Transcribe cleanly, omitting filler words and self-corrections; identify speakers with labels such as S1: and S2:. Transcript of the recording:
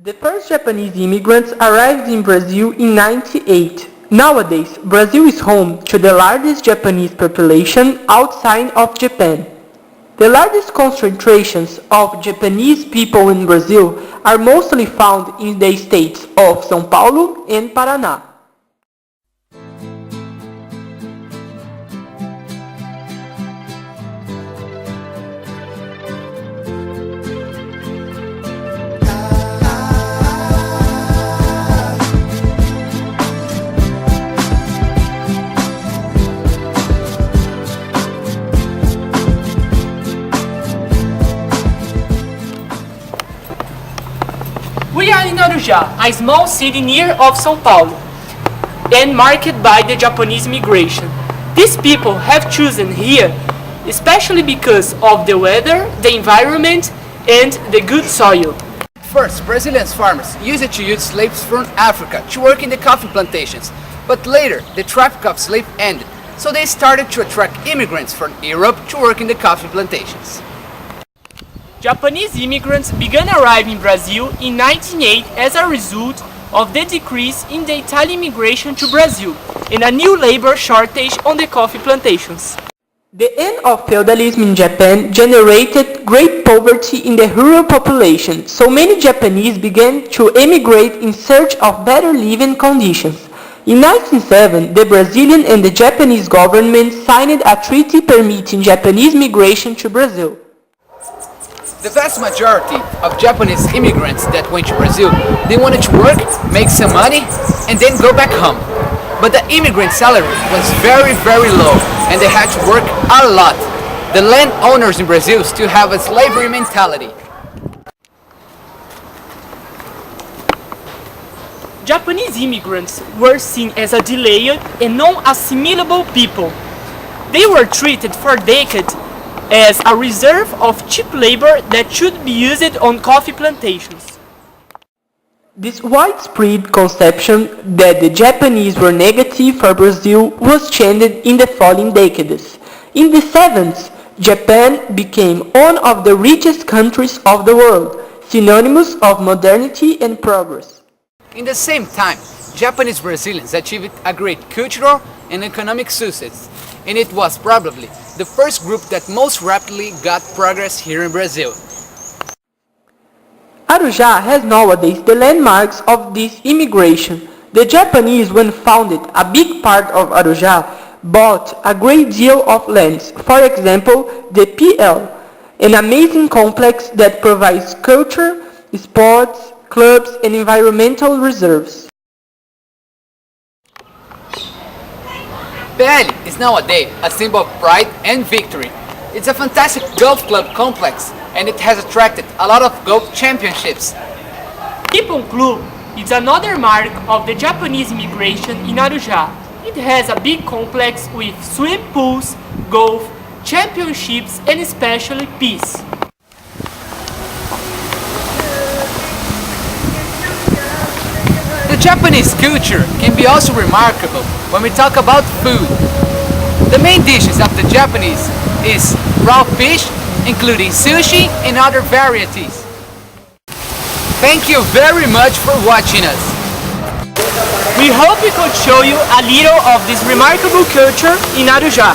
S1: The first Japanese immigrants arrived in Brazil in 1998. Nowadays, Brazil is home to the largest Japanese population outside of Japan. The largest concentrations of Japanese people in Brazil are mostly found in the states of São Paulo and Paraná.
S2: We are in Arujá, a small city near of São Paulo, and marked by the Japanese immigration. These people have chosen here, especially because of the weather, the environment, and the good soil.
S3: First, Brazilian farmers used to use slaves from Africa to work in the coffee plantations, but later the traffic of slaves ended, so they started to attract immigrants from Europe to work in the coffee plantations.
S2: Japanese immigrants began arriving in Brazil in 1908 as a result of the decrease in the Italian immigration to Brazil and a new labor shortage on the coffee plantations.
S1: The end of feudalism in Japan generated great poverty in the rural population, so many Japanese began to emigrate in search of better living conditions. In 1907, the Brazilian and the Japanese government signed a treaty permitting Japanese migration to Brazil.
S3: The vast majority of Japanese immigrants that went to Brazil, they wanted to work, make some money, and then go back home. But the immigrant salary was very low, and they had to work a lot. The landowners in Brazil still have a slavery mentality.
S2: Japanese immigrants were seen as a delayed and non-assimilable people. They were treated for decades as a reserve of cheap labor that should be used on coffee plantations.
S1: This widespread conception that the Japanese were negative for Brazil was changed in the following decades. In the 70s, Japan became one of the richest countries of the world, synonymous of modernity and progress.
S3: In the same time, Japanese Brazilians achieved a great cultural and economic success, and it was probably the first group that most rapidly got progress here in Brazil.
S1: Arujá has nowadays the landmarks of this immigration. The Japanese, when founded a big part of Arujá, bought a great deal of lands. For example, the PL, an amazing complex that provides culture, sports, clubs, and environmental reserves.
S3: PL is nowadays a symbol of pride and victory. It's a fantastic golf club complex, and it has attracted a lot of golf championships.
S2: Nippon Club is another mark of the Japanese immigration in Arujá. It has a big complex with swim pools, golf, championships, and especially peace.
S3: The Japanese culture can be also remarkable when we talk about food. The main dishes of the Japanese is raw fish, including sushi and other varieties. Thank you very much for watching us.
S2: We hope we could show you a little of this remarkable culture in Arujá.